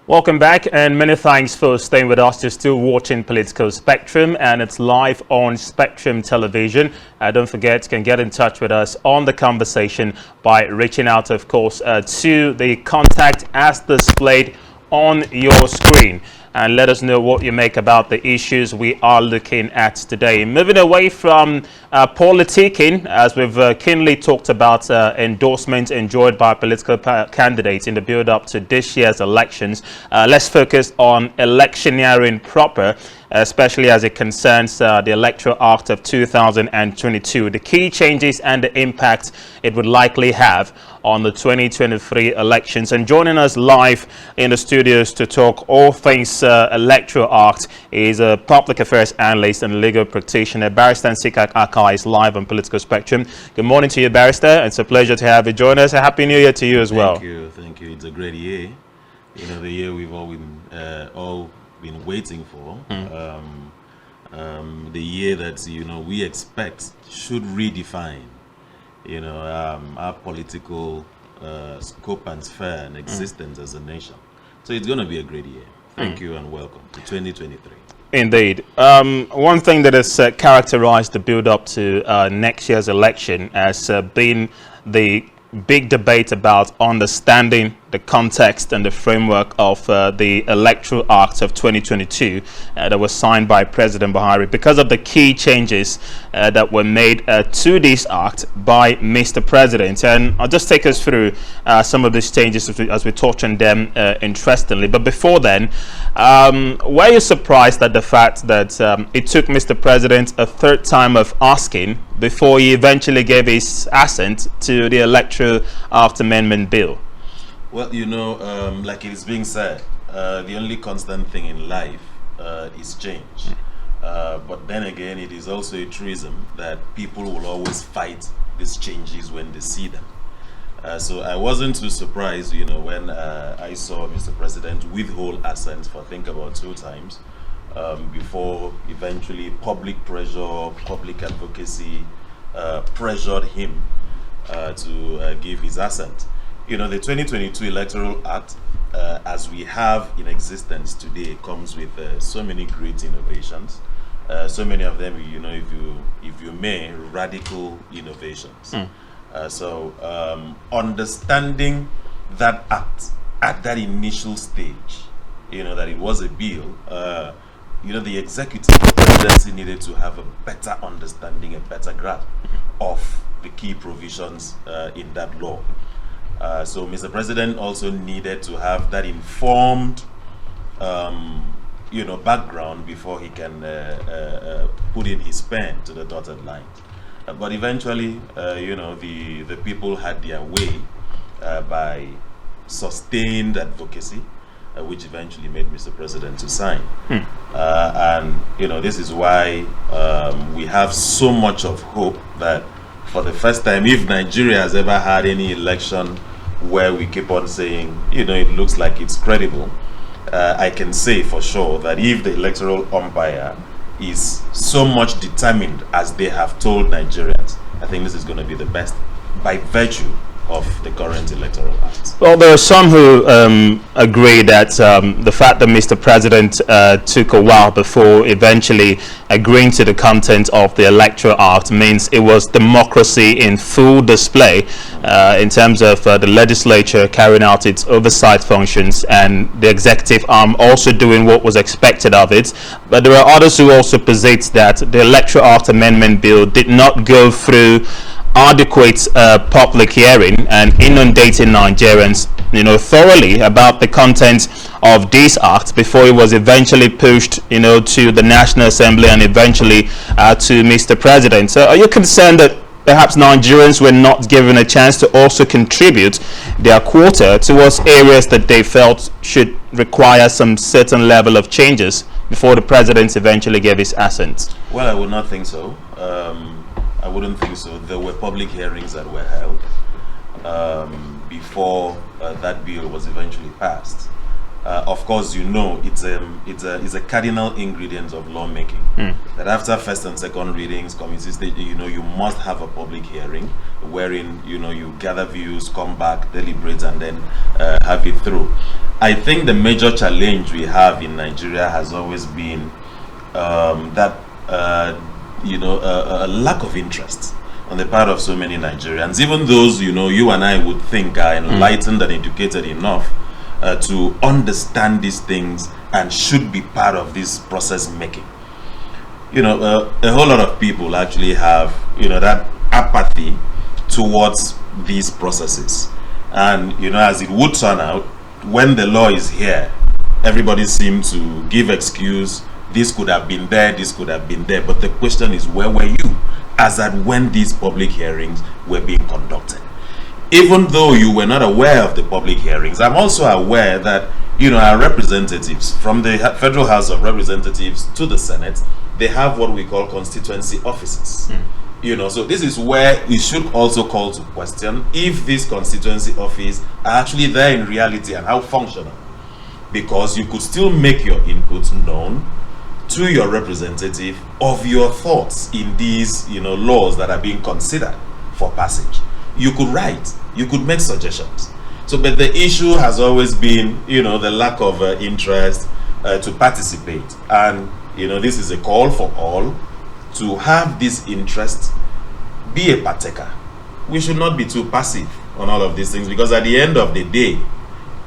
Welcome back, and many thanks for staying with us. You're still watching Political Spectrum, and it's live on Spectrum Television. Don't forget, you can get in touch with us on the conversation by reaching out, of course, to the contact as displayed on your screen, and let us know what you make about the issues we are looking at today. Moving away from politicking, as we've keenly talked about endorsements enjoyed by political candidates in the build-up to this year's elections, let's focus on electioneering proper, especially as it concerns the Electoral Act of 2022, the key changes and the impact it would likely have on the 2023 elections. And joining us live in the studios to talk all things Electoral Act is a public affairs analyst and legal practitioner, Barrister Sikak Aka, is live on Political Spectrum. Good morning to you, Barrister. It's a pleasure to have you join us. A happy New Year to you as well. Thank you. It's a great year. You know, the year we've all been waiting for. The year that we expect should redefine our political scope and sphere and existence as a nation. So it's going to be a great year. Thank you and welcome to 2023. Indeed. One thing that has characterized the build-up to next year's election has been the big debate about understanding the context and the framework of the Electoral Act of 2022 that was signed by President Buhari, because of the key changes that were made to this act by Mr. President. And I'll just take us through some of these changes as we touch on them interestingly. But before then, were you surprised at the fact that it took Mr. President a third time of asking before he eventually gave his assent to the Electoral Act Amendment Bill? Well, like it is being said, the only constant thing in life is change. But then again, it is also a truism that people will always fight these changes when they see them. So I wasn't too surprised, when I saw Mr. President withhold assent for I think about 2 times before eventually public pressure, public advocacy pressured him to give his assent. The 2022 Electoral Act, as we have in existence today, comes with so many great innovations. So many of them, if you may, radical innovations. So understanding that act at that initial stage, that it was a bill, the executive, the presidency needed to have a better understanding, a better grasp of the key provisions in that law. So Mr. President also needed to have that informed, background before he can put in his pen to the dotted line. But eventually, the people had their way by sustained advocacy, which eventually made Mr. President to sign. And this is why we have so much of hope that for the first time, if Nigeria has ever had any election where we keep on saying, it looks like it's credible, I can say for sure that if the electoral umpire is so much determined as they have told Nigerians, I think this is going to be the best by virtue of the current Electoral Act. Well, there are some who agree that the fact that Mr. President took a while before eventually agreeing to the content of the Electoral Act means it was democracy in full display in terms of the legislature carrying out its oversight functions and the executive arm also doing what was expected of it. But there are others who also posit that the Electoral Act Amendment Bill did not go through adequate public hearing and inundating Nigerians thoroughly about the content of this act before it was eventually pushed to the National Assembly and eventually to Mr. President. So are you concerned that perhaps Nigerians were not given a chance to also contribute their quota towards areas that they felt should require some certain level of changes before the President eventually gave his assent? Well, I would not think so. I wouldn't think so. There were public hearings that were held before that bill was eventually passed. Of course, it's a cardinal ingredient of lawmaking that after first and second readings, committee stage, you must have a public hearing wherein you gather views, come back, deliberate, and then have it through. I think the major challenge we have in Nigeria has always been that a lack of interest on the part of so many Nigerians, even those you and I would think are enlightened and educated enough to understand these things and should be part of this process making. A whole lot of people actually have that apathy towards these processes, and as it would turn out, when the law is here, everybody seems to give excuse. This could have been there, this could have been there, but the question is, where were you as at when these public hearings were being conducted? Even though you were not aware of the public hearings, I'm also aware that our representatives from the Federal House of Representatives to the Senate, they have what we call constituency offices. So this is where we should also call to question if this constituency office are actually there in reality and how functional, because you could still make your input known to your representative of your thoughts in these laws that are being considered for passage. You could write, you could make suggestions. So, but the issue has always been the lack of interest to participate, and this is a call for all to have this interest, be a partaker. We should not be too passive on all of these things, because at the end of the day,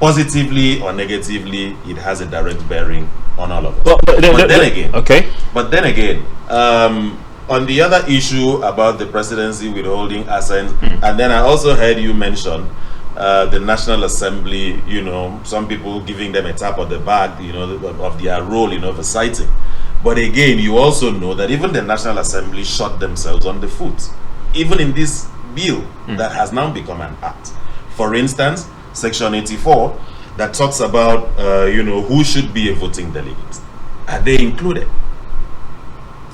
positively or negatively, it has a direct bearing on all of us. But then again, on the other issue about the presidency withholding assent, and then I also heard you mention the National Assembly, some people giving them a tap on the back, of their role in oversighting. But again, you also know that even the National Assembly shot themselves on the foot, even in this bill that has now become an act. For instance, Section 84 that talks about who should be a voting delegate. Are they included?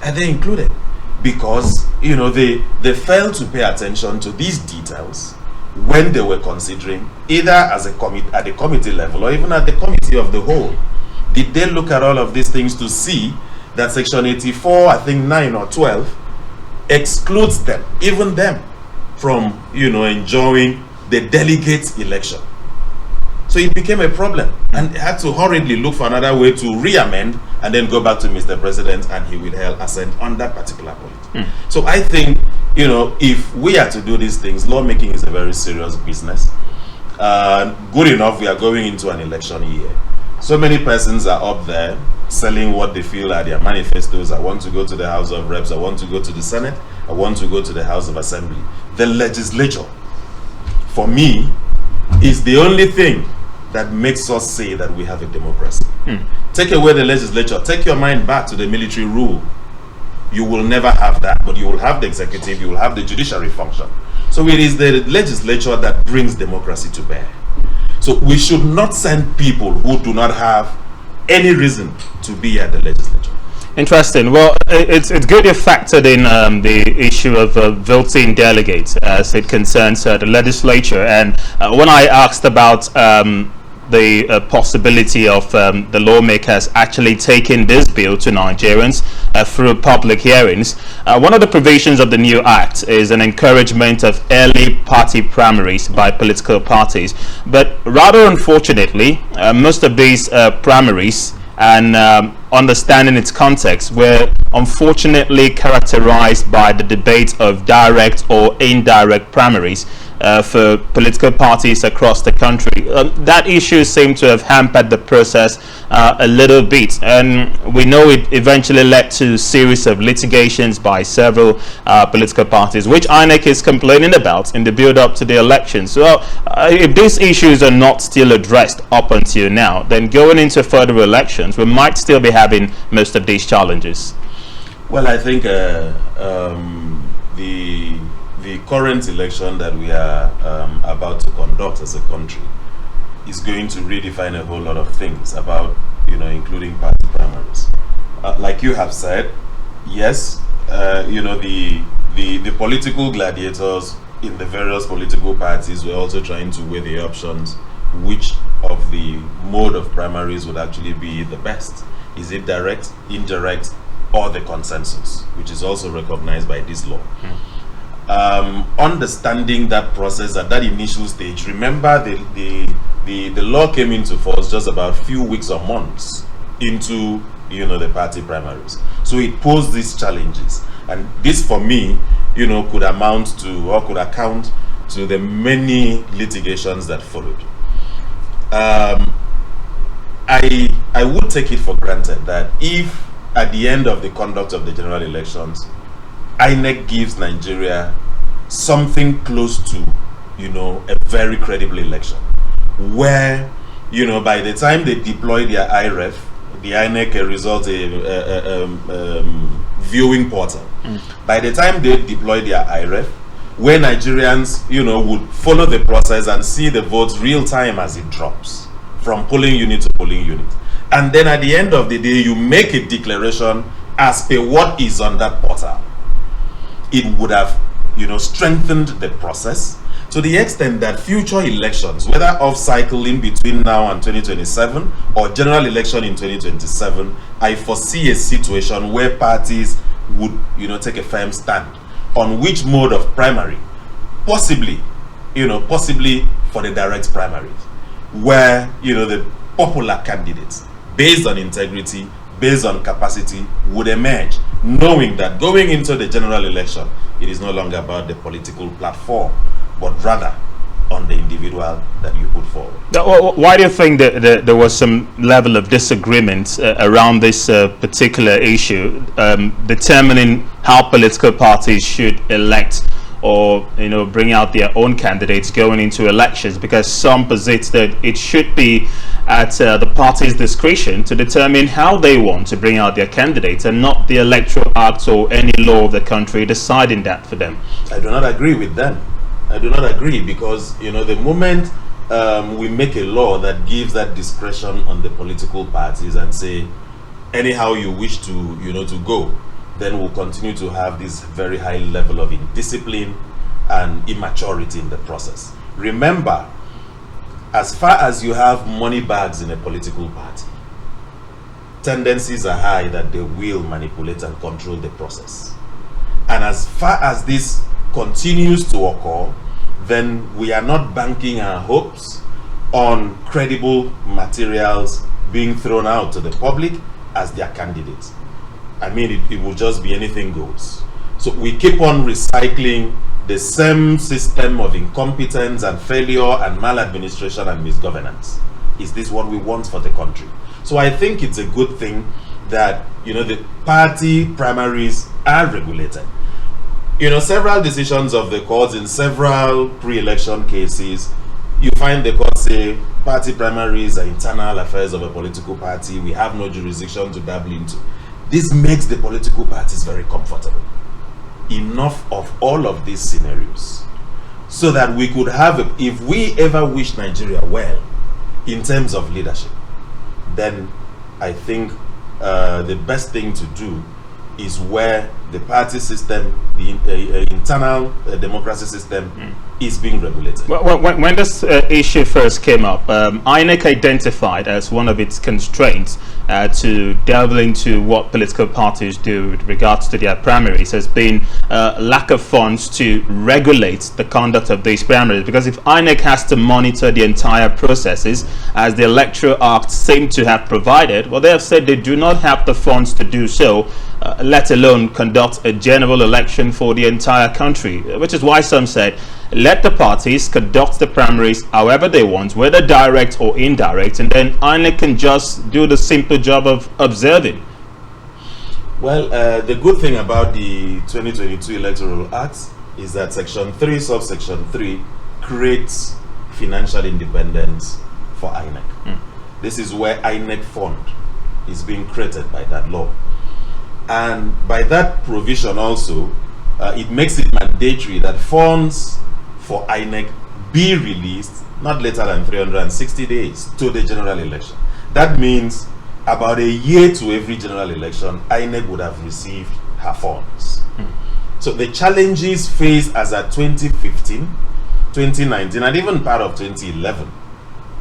Are they included? Because they failed to pay attention to these details when they were considering, either as a at the committee level or even at the committee of the whole. Did they look at all of these things to see that Section 84, I think 9 or 12, excludes them, even them, from enjoying the delegate election? So it became a problem, and had to hurriedly look for another way to re-amend and then go back to Mr. President, and he withheld assent on that particular point. So I think if we are to do these things, lawmaking is a very serious business. Good enough, we are going into an election year. So many persons are up there selling what they feel are their manifestos. I want to go to the House of Reps, I want to go to the Senate, I want to go to the House of Assembly. The legislature, for me, is the only thing that makes us say that we have a democracy. Take away the legislature, take your mind back to the military rule. You will never have that, but you will have the executive, you will have the judiciary function. So it is the legislature that brings democracy to bear. So we should not send people who do not have any reason to be at the legislature. Interesting. Well, it's good you factored in the issue of voting delegates as it concerns the legislature. And when I asked about the possibility of the lawmakers actually taking this bill to Nigerians through public hearings, one of the provisions of the new act is an encouragement of early party primaries by political parties. But rather unfortunately, most of these primaries and understanding its context were unfortunately characterized by the debate of direct or indirect primaries for political parties across the country. That issue seemed to have hampered the process a little bit, and we know it eventually led to a series of litigations by several political parties, which INEC is complaining about in the build-up to the elections. So if these issues are not still addressed up until now, then going into further elections, we might still be having most of these challenges. Well, I think the current election that we are about to conduct as a country is going to redefine a whole lot of things about, including party primaries. Like you have said, yes, the political gladiators in the various political parties were also trying to weigh the options, which of the mode of primaries would actually be the best. Is it direct, indirect, or the consensus, which is also recognized by this law? understanding that process at that initial stage. Remember, the law came into force just about a few weeks or months into the party primaries, so it posed these challenges, and this for me could amount to, or could account to, the many litigations that followed. I would take it for granted that if at the end of the conduct of the general elections, INEC gives Nigeria something close to a very credible election, where by the time they deploy their IREF, the INEC result viewing portal, by the time they deploy their IREF, where Nigerians would follow the process and see the votes real time as it drops from polling unit to polling unit, and then at the end of the day you make a declaration as per what is on that portal, it would have strengthened the process to the extent that future elections, whether off cycle in between now and 2027 or general election in 2027, I foresee a situation where parties would take a firm stand on which mode of primary, possibly for the direct primaries, where the popular candidates, based on integrity, based on capacity, would emerge, knowing that going into the general election, it is no longer about the political platform, but rather on the individual that you put forward. Why do you think that there was some level of disagreement around this particular issue, determining how political parties should elect or bring out their own candidates going into elections? Because some posit that it should be at the party's discretion to determine how they want to bring out their candidates, and not the Electoral Act or any law of the country deciding that for them. I do not agree with them. I do not agree, because the moment we make a law that gives that discretion on the political parties and say anyhow you wish to to go, then we'll continue to have this very high level of indiscipline and immaturity in the process. Remember, as far as you have money bags in a political party, tendencies are high that they will manipulate and control the process. And as far as this continues to occur, then we are not banking our hopes on credible materials being thrown out to the public as their candidates. I mean, it will just be anything goes. So we keep on recycling the same system of incompetence and failure and maladministration and misgovernance. Is this what we want for the country? So I think it's a good thing that the party primaries are regulated. Several decisions of the courts in several pre-election cases, you find the court say party primaries are internal affairs of a political party, we have no jurisdiction to dabble into. This makes the political parties very comfortable. Enough of all of these scenarios, so that we could have, if we ever wish Nigeria well in terms of leadership, then I think the best thing to do is where the party system, the internal democracy system is being regulated. Well, when this issue first came up, INEC identified as one of its constraints to delve into what political parties do with regards to their primaries has been lack of funds to regulate the conduct of these primaries. Because if INEC has to monitor the entire processes, as the Electoral Act seem to have provided, well, they have said they do not have the funds to do so, let alone conduct a general election for the entire country, which is why some said, let the parties conduct the primaries however they want, whether direct or indirect, and then INEC can just do the simple job of observing. Well, the good thing about the 2022 Electoral Act is that Section 3, subsection 3, creates financial independence for INEC. This is where INEC fund is being created by that law. And by that provision also, it makes it mandatory that funds for INEC be released not later than 360 days to the general election. That means about a year to every general election, INEC would have received her funds. So the challenges faced as at 2015, 2019, and even part of 2011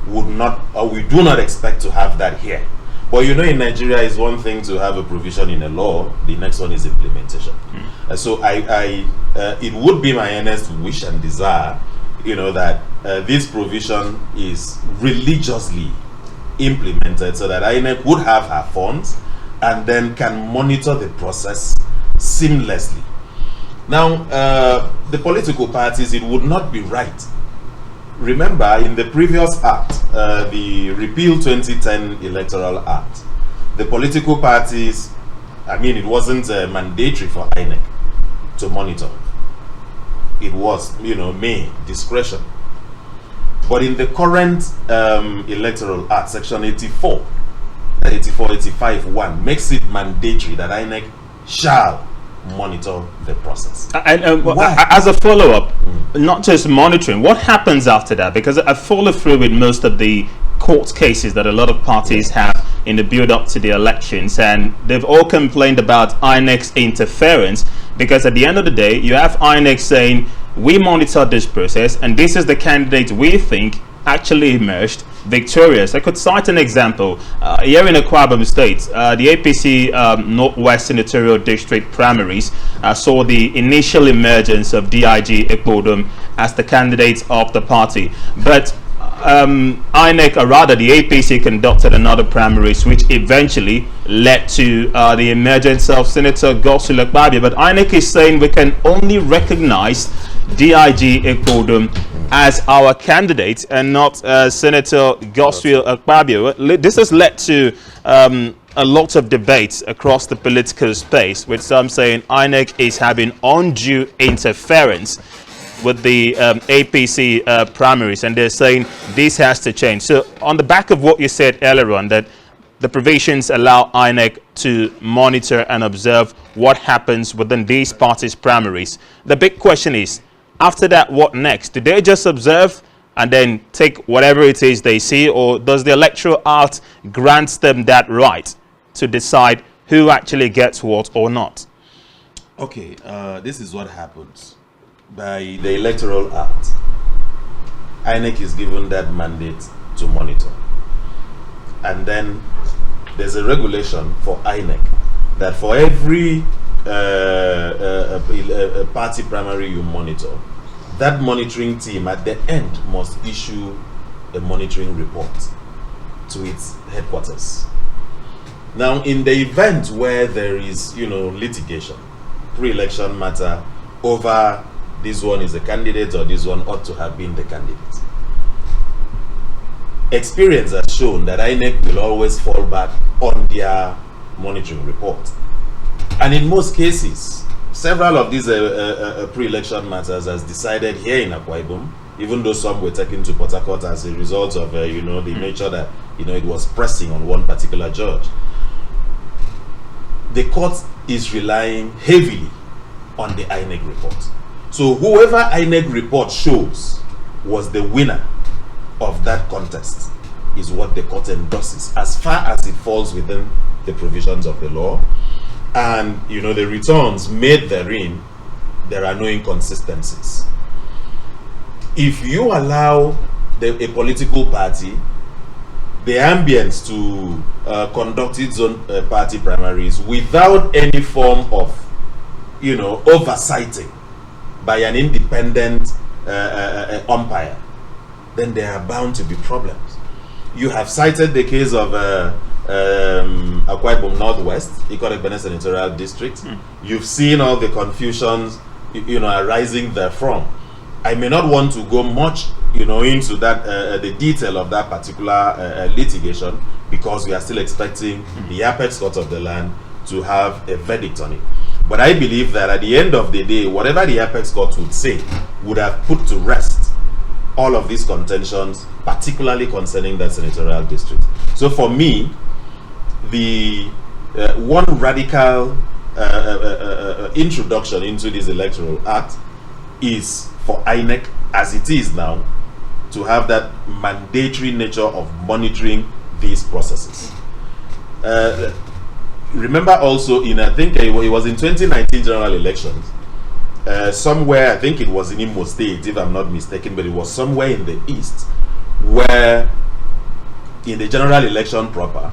would not, or we do not expect to have that here. But in Nigeria, it's one thing to have a provision in a law, the next one is implementation. It would be my earnest wish and desire, that this provision is religiously implemented so that INEC would have her funds and then can monitor the process seamlessly. Now, the political parties, it would not be right. Remember, in the previous act, the Repeal 2010 Electoral Act, the political parties, it wasn't mandatory for INEC to monitor. It was, may discretion. But in the current Electoral Act, Section 84, 85(1) makes it mandatory that INEC shall monitor the process. And as a follow-up, not just monitoring, what happens after that? Because I follow through with most of the court cases that a lot of parties have in the build-up to the elections, and they've all complained about INEC's interference, because at the end of the day, you have INEC saying, we monitor this process, and this is the candidate we think actually emerged victorious. I could cite an example here in Akwa Ibom State. The APC Northwest Senatorial District primaries saw the initial emergence of DIG Ekbodum as the candidate of the party, but INEC, or rather the APC, conducted another primaries which eventually led to the emergence of Senator Godswill Akpabio. But INEC is saying we can only recognize DIG Ekbodum as our candidate and not Senator Godswill Akpabio. This has led to a lot of debates across the political space, with some saying INEC is having undue interference with the APC primaries, and they're saying this has to change. So on the back of what you said earlier on, that the provisions allow INEC to monitor and observe what happens within these parties' primaries, the big question is, after that, what next? Do they just observe and then take whatever it is they see, or does the Electoral Act grant them that right to decide who actually gets what or not? Okay, this is what happens. By the Electoral Act, INEC is given that mandate to monitor. And then there's a regulation for INEC that for every party primary you monitor, that monitoring team at the end must issue a monitoring report to its headquarters. Now, in the event where there is, litigation, pre-election matter over this one is a candidate or this one ought to have been the candidate, experience has shown that INEC will always fall back on their monitoring report. And in most cases, several of these pre-election matters as decided here in Akwa Ibom, even though some were taken to Port Harcourt as a result of, the nature that, it was pressing on one particular judge. The court is relying heavily on the INEC report. So whoever INEC report shows was the winner of that contest is what the court endorses, as far as it falls within the provisions of the law. And, the returns made therein, there are no inconsistencies. If you allow a political party the ambience to conduct its own party primaries without any form of, oversighting by an independent umpire, then there are bound to be problems. You have cited the case of Akwa Ibom Northwest, Ikot Ekpene Senatorial District. You've seen all the confusions, arising therefrom. I may not want to go much, into that the detail of that particular litigation, because we are still expecting the apex court of the land to have a verdict on it. But I believe that at the end of the day, whatever the apex court would say would have put to rest all of these contentions, particularly concerning that senatorial district. So for me, the one radical introduction into this Electoral Act is for INEC, as it is now, to have that mandatory nature of monitoring these processes. Remember also, I think it was in 2019 general elections, somewhere, I think it was in Imo State, if I'm not mistaken, but it was somewhere in the east, where in the general election proper,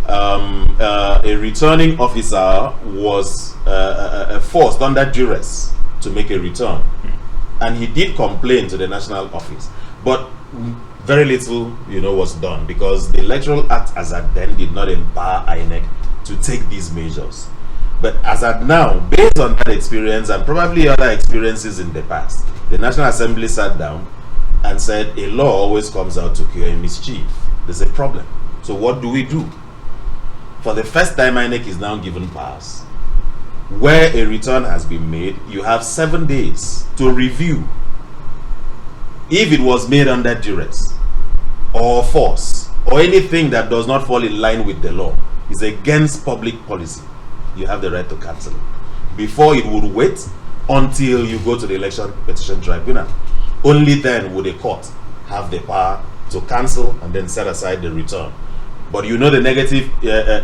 a returning officer was forced under duress to make a return. And he did complain to the National Office. But very little, was done, because the Electoral Act as at then did not empower INEC to take these measures. But as at now, based on that experience and probably other experiences in the past, the National Assembly sat down and said a law always comes out to cure a mischief. There's a problem. So what do we do? For the first time, INEC is now given powers. Where a return has been made, you have 7 days to review. If it was made under duress or force or anything that does not fall in line with the law, is against public policy, you have the right to cancel it. Before, it would wait until you go to the Election Petition Tribunal. Only then would a court have the power to cancel and then set aside the return. But the negative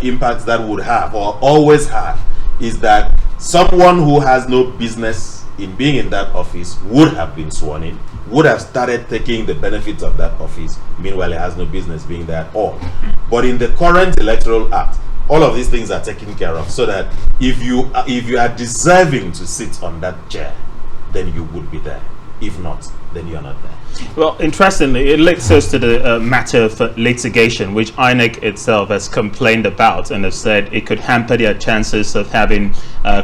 impact that would have, or always have, is that someone who has no business in being in that office would have been sworn in, would have started taking the benefits of that office. Meanwhile, he has no business being there at all. But in the current Electoral Act, all of these things are taken care of, so that if you are deserving to sit on that chair, then you would be there. If not, then you're not there. Well, interestingly, it leads us to the matter of litigation, which INEC itself has complained about and has said it could hamper their chances of having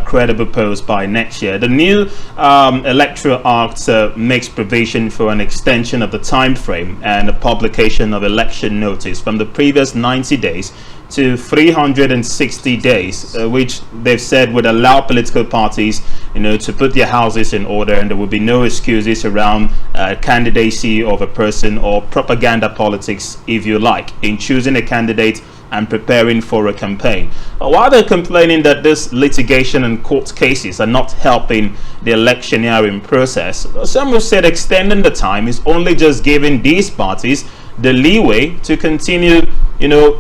credible polls by next year. The new Electoral Act makes provision for an extension of the time frame and the publication of election notice from the previous 90 days to 360 days, which they've said would allow political parties, to put their houses in order, and there will be no excuses around candidacy of a person or propaganda politics, if you like, in choosing a candidate and preparing for a campaign. While they're complaining that this litigation and court cases are not helping the electioneering process, some have said extending the time is only just giving these parties the leeway to continue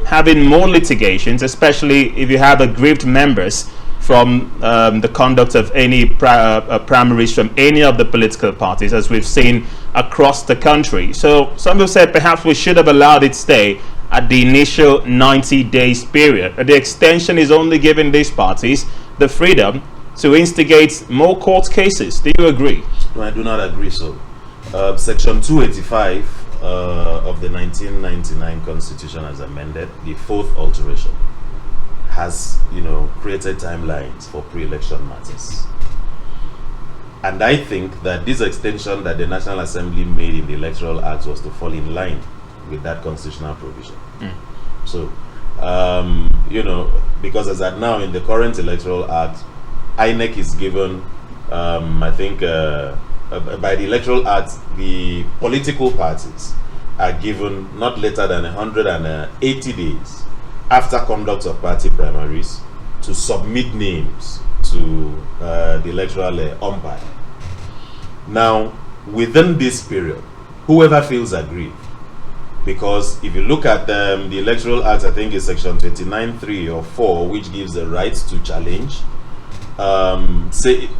having more litigations, especially if you have aggrieved members from the conduct of any primaries from any of the political parties, as we've seen across the country. So some have said perhaps we should have allowed it stay at the initial 90 days period. The extension is only giving these parties the freedom to instigate more court cases. Do you agree? No, I do not agree. So Section 285 of the 1999 Constitution, as amended, the fourth alteration, has created timelines for pre-election matters. And I think that this extension that the National Assembly made in the Electoral Act was to fall in line with that constitutional provision. So because as at now in the current Electoral Act, INEC is given I think by the Electoral Act, the political parties are given not later than 180 days after conduct of party primaries to submit names to the electoral umpire. Now, within this period, whoever feels aggrieved, because if you look at the Electoral Act, I think it's section 29(3) or 4, which gives the right to challenge,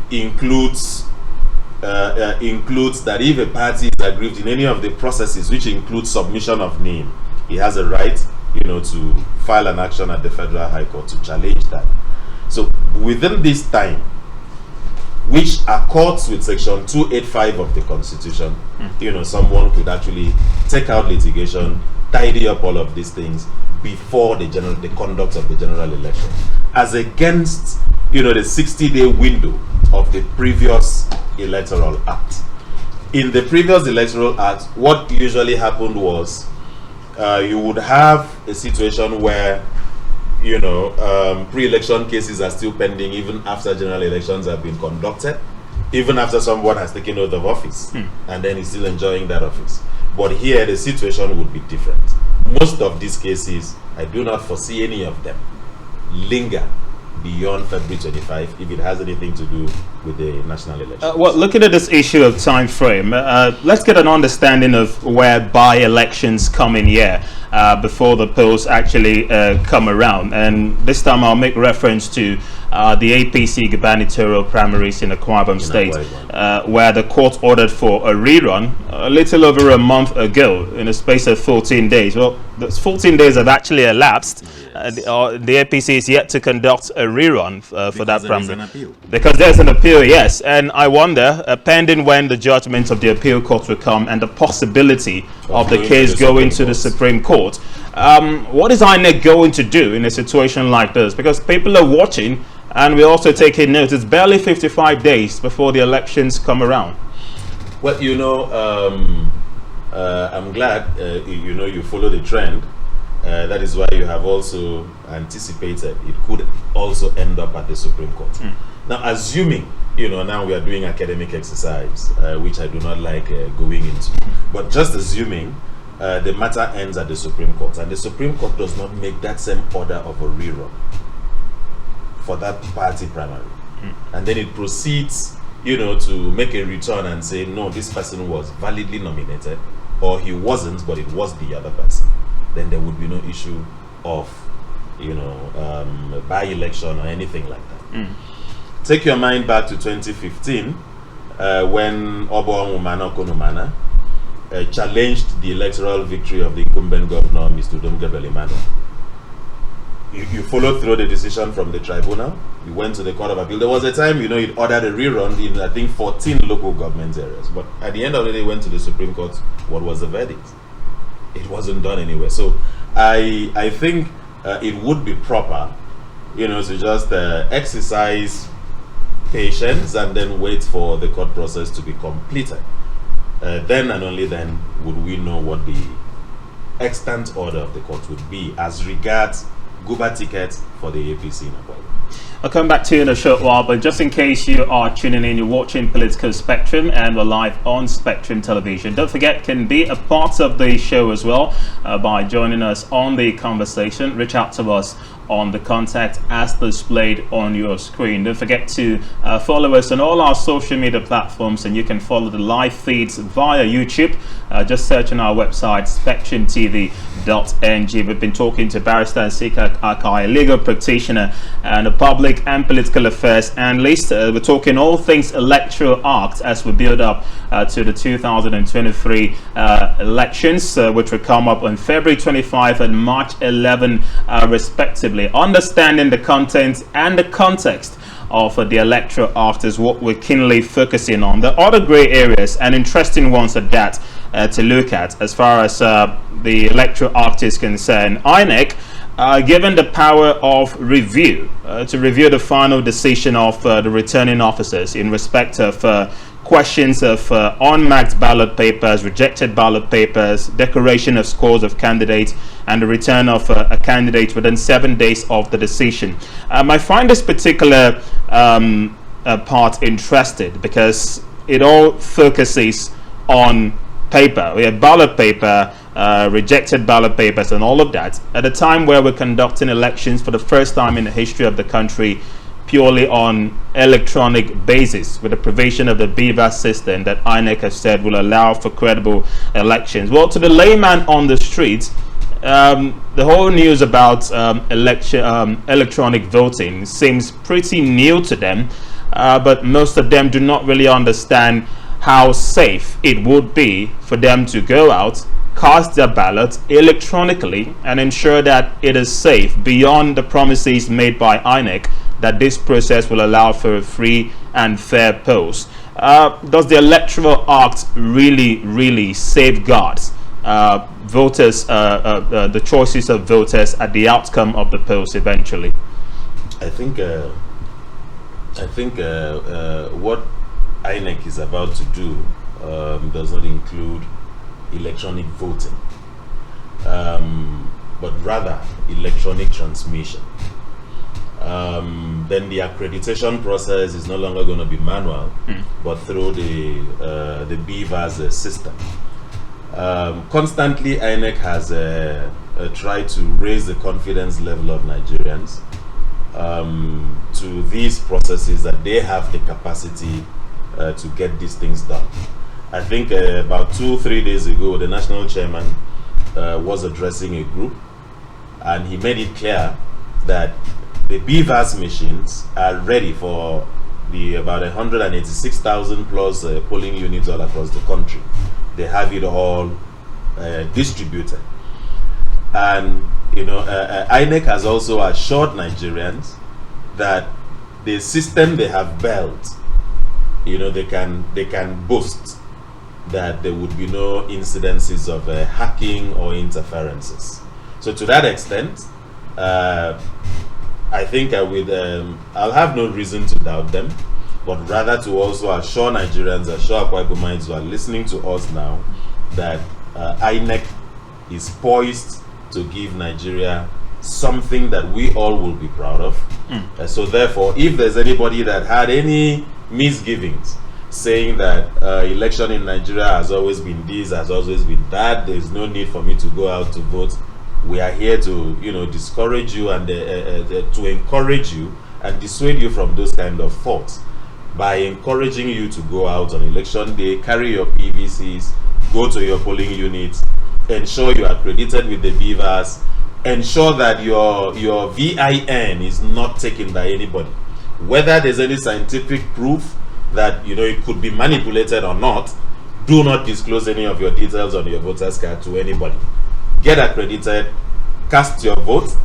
includes that if a party is aggrieved in any of the processes, which includes submission of name, he has a right, to file an action at the Federal High Court to challenge that. So within this time, which accords with section 285 of the Constitution, someone could actually take out litigation, tidy up all of these things before the conduct of the general election, as against the 60-day window of the previous Electoral Act. In the previous Electoral Act, what usually happened was you would have a situation where pre-election cases are still pending even after general elections have been conducted, even after someone has taken oath of office and then is still enjoying that office. But here the situation would be different. Most of these cases, I do not foresee any of them linger beyond February 25 if it has anything to do with the national elections. Well, looking at this issue of time frame, let's get an understanding of where by-elections come in here before the polls actually come around. And this time I'll make reference to the APC gubernatorial primaries in Akwa Ibom State, where the court ordered for a rerun a little over a month ago in a space of 14 days. Well, those 14 days have actually elapsed. Yes. The APC is yet to conduct a rerun for that primary. An appeal. Because there's an appeal, yes. And I wonder, pending when the judgment of the appeal court will come and the possibility of the case going to the Supreme Court, what is INEC going to do in a situation like this? Because people are watching, and we're also taking note. It's barely 55 days before the elections come around. Well, you know, I'm glad, you know, you follow the trend. That is why you have also anticipated it could also end up at the Supreme Court. Now, assuming, you know, now we are doing academic exercise, which I do not like going into, but just assuming the matter ends at the Supreme Court, and the Supreme Court does not make that same order of a rerun for that party primary, and then it proceeds, you know, to make a return and say, no, this person was validly nominated, or he wasn't, but it was the other person, then there would be no issue of, you know, by-election or anything like that. Take your mind back to 2015, when Obo Umana Konumana challenged the electoral victory of the incumbent governor, Mr. Dom Gabriel Emmanuel. You followed through the decision from the tribunal. You went to the Court of Appeal. There was a time, you know, it ordered a rerun in, I think, 14 local government areas. But at the end of the day, it went to the Supreme Court. What was the verdict? It wasn't done anywhere. So I think it would be proper, you know, to just exercise patience and then wait for the court process to be completed. Then and only then would we know what the extant order of the court would be as regards Guba tickets for the APC in Akwa Ibom. I'll come back to you in a short while, but just in case you are tuning in, you're watching Political Spectrum, and we're live on Spectrum Television. Don't forget, you can be a part of the show as well by joining us on the conversation. Reach out to us on the contact as displayed on your screen. Don't forget to follow us on all our social media platforms, and you can follow the live feeds via YouTube. Just search on our website, spectrumtv.ng. We've been talking to Barrister Sika Akai, a legal practitioner and a public and political affairs analyst. We're talking all things Electoral Act as we build up to the 2023 elections, which will come up on February 25 and March 11 respectively. Understanding the content and the context of the Electoral Act is what we're keenly focusing on. The other grey areas and interesting ones at that to look at as far as the Electoral Act is concerned. INEC given the power of review to review the final decision of the returning officers in respect of questions of unmarked ballot papers, rejected ballot papers, declaration of scores of candidates, and the return of a candidate within 7 days of the decision. I find this particular part interested because it all focuses on paper. We have ballot paper, rejected ballot papers, and all of that at a time where we're conducting elections for the first time in the history of the country purely on electronic basis, with the provision of the BVAS system that INEC has said will allow for credible elections. Well, to the layman on the streets, the whole news about electronic voting seems pretty new to them, but most of them do not really understand how safe it would be for them to go out, cast their ballot electronically, and ensure that it is safe beyond the promises made by INEC that this process will allow for a free and fair polls. Does the Electoral Act really safeguard voters, the choices of voters at the outcome of the polls eventually? I think what INEC is about to do does not include electronic voting, but rather electronic transmission. Then the accreditation process is no longer going to be manual, but through the BVAS system. Constantly, INEC has tried to raise the confidence level of Nigerians to these processes that they have the capacity to get these things done. I think about 2-3 days ago, the national chairman was addressing a group, and he made it clear that the BVAS machines are ready for the about 186,000 plus polling units all across the country. They have it all distributed, and INEC has also assured Nigerians that the system they have built, they can boast that there would be no incidences of hacking or interferences. So to that extent, I think I'll have no reason to doubt them, but rather to also assure Nigerians, assure Akwa Ibomites who are listening to us now, that INEC is poised to give Nigeria something that we all will be proud of. So therefore, if there's anybody that had any misgivings, saying that election in Nigeria has always been this, has always been that, there's no need for me to go out to vote, we are here to discourage you and to encourage you and dissuade you from those kind of thoughts by encouraging you to go out on election day, carry your PVCs, go to your polling units, ensure you are accredited with the BVAS, ensure that your VIN is not taken by anybody. Whether there's any scientific proof that it could be manipulated or not, do not disclose any of your details on your voter's card to anybody. Get accredited, cast your vote.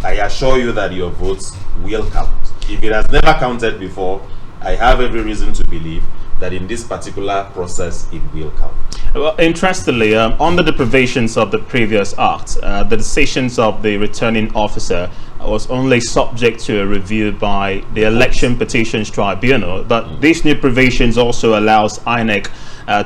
I assure you that your votes will count. If it has never counted before, I have every reason to believe that in this particular process it will count. Well, interestingly, on the deprivations of the previous act, the decisions of the returning officer was only subject to a review by the Election Petitions Tribunal, but these new provisions also allows INEC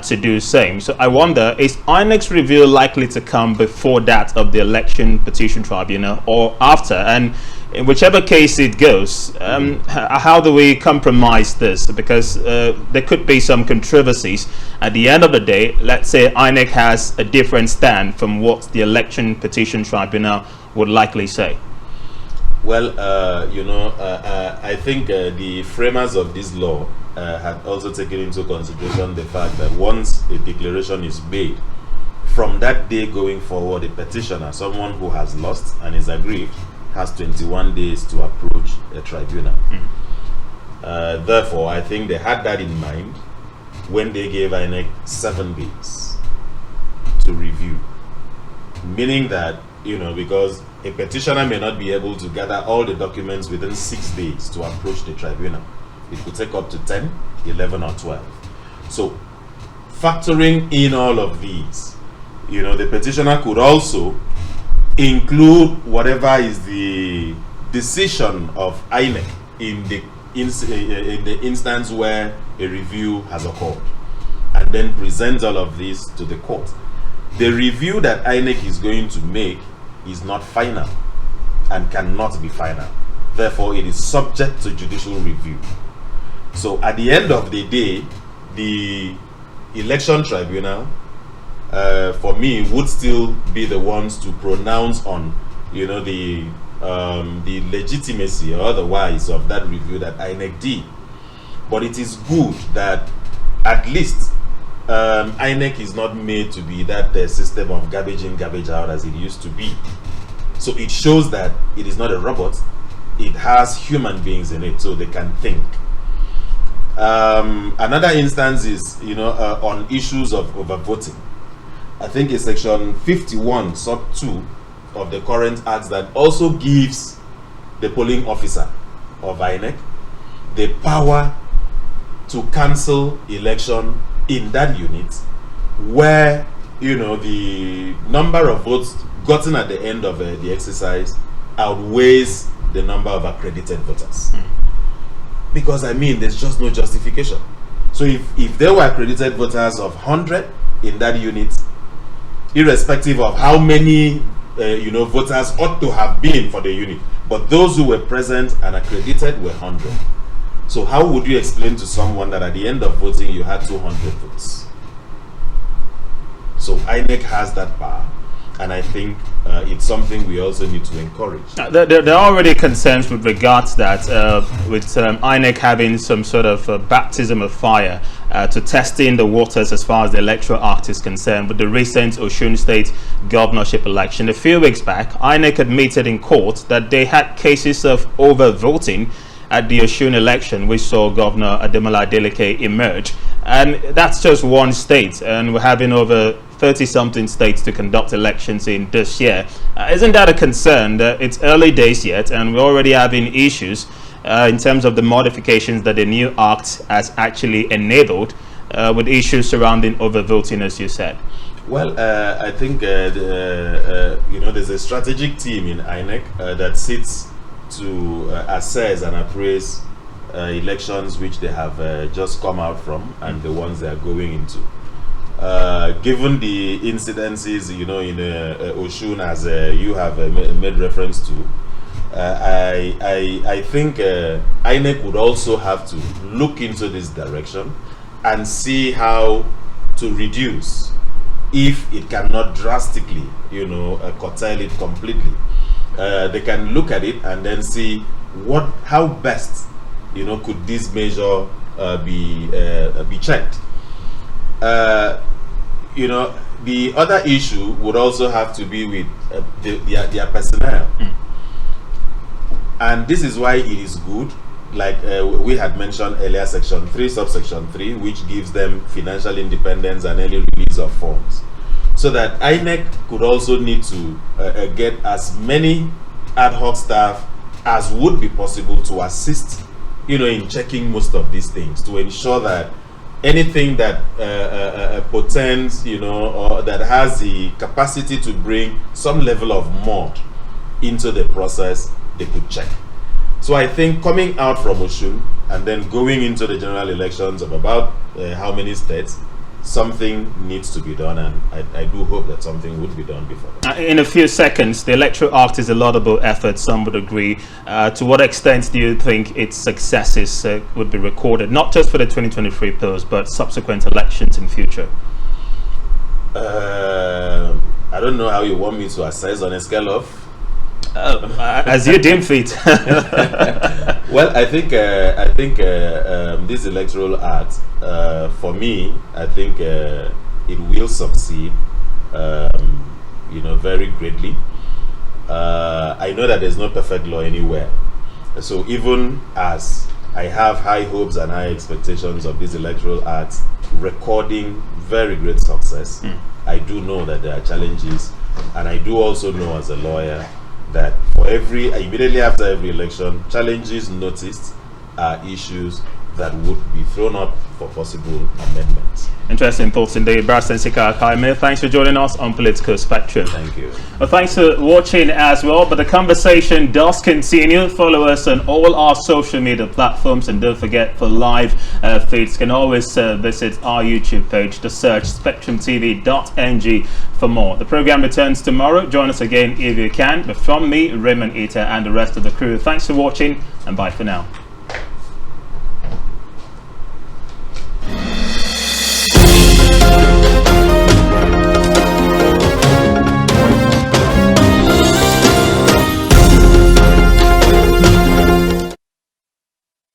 to do the same. So I wonder, is INEC's review likely to come before that of the Election Petition Tribunal or after? And in whichever case it goes, how do we compromise this? Because there could be some controversies. At the end of the day, let's say INEC has a different stand from what the Election Petition Tribunal would likely say. Well, I think the framers of this law had also taken into consideration the fact that once a declaration is made, from that day going forward, a petitioner, someone who has lost and is aggrieved, has 21 days to approach a tribunal. Therefore, I think they had that in mind when they gave INEC 7 days to review. Meaning that, because a petitioner may not be able to gather all the documents within 6 days to approach the tribunal. It could take up to 10, 11, or 12. So, factoring in all of these, the petitioner could also include whatever is the decision of INEC in the instance where a review has occurred, and then present all of this to the court. The review that INEC is going to make is not final and cannot be final. Therefore, it is subject to judicial review. So at the end of the day, the election tribunal, for me, would still be the ones to pronounce on, the legitimacy or otherwise of that review that INEC did. But it is good that at least INEC is not made to be that system of garbage in, garbage out as it used to be. So it shows that it is not a robot. It has human beings in it, so they can think. Another instance is, on issues of overvoting. I think it's section 51 sub 2 of the current act that also gives the polling officer of INEC the power to cancel election in that unit where the number of votes gotten at the end of the exercise outweighs the number of accredited voters. Because there's just no justification. So if there were accredited voters of 100 in that unit, irrespective of how many voters ought to have been for the unit, but those who were present and accredited were 100. So how would you explain to someone that at the end of voting you had 200 votes? So INEC has that power. and I think it's something we also need to encourage. There are already concerns with regards that with INEC having some sort of baptism of fire to testing the waters as far as the Electoral Act is concerned. With the recent Osun State governorship election a few weeks back, INEC admitted in court that they had cases of overvoting at the Osun election, which saw Governor Ademola Adeleke emerge. And that's just one state, and we're having over 30-something states to conduct elections in this year. Isn't that a concern? It's early days yet, and we're already having issues in terms of the modifications that the new act has actually enabled, with issues surrounding overvoting, as you said. Well, I think there's a strategic team in INEC that sits to assess and appraise elections which they have just come out from and the ones they are going into. Given the incidences, in Osun, as you have made reference to, I think INEC would also have to look into this direction and see how to reduce, if it cannot drastically, curtail it completely. They can look at it and then see how best, could this measure be checked. The other issue would also have to be with their personnel. And this is why it is good, like we had mentioned earlier, Section 3, Subsection 3, which gives them financial independence and early release of funds, so that INEC could also need to get as many ad hoc staff as would be possible to assist, in checking most of these things, to ensure that anything that portends, or that has the capacity to bring some level of mod into the process, they could check. So I think coming out from Osun and then going into the general elections of about how many states, something needs to be done, and I do hope that something would be done before that. In a few seconds, the Electoral Act is a laudable effort, some would agree. To what extent do you think its successes would be recorded, not just for the 2023 polls, but subsequent elections in future? I don't know how you want me to assess on a scale of... as you deem fit. Well, I think this Electoral Act, for me, I think it will succeed, very greatly. I know that there's no perfect law anywhere, so even as I have high hopes and high expectations of this Electoral Act recording very great success, I do know that there are challenges, and I do also know as a lawyer that immediately after every election, challenges noticed are issues that would be thrown up for possible amendments. Interesting thoughts indeed. Barrister Kaime, thanks for joining us on Political Spectrum. Thank you. Well, thanks for watching as well, but the conversation does continue. Follow us on all our social media platforms, and don't forget, for live feeds, you can always visit our YouTube page to search spectrumtv.ng for more. The program returns tomorrow. Join us again if you can. But from me, Raymond Ita, and the rest of the crew, thanks for watching, and bye for now.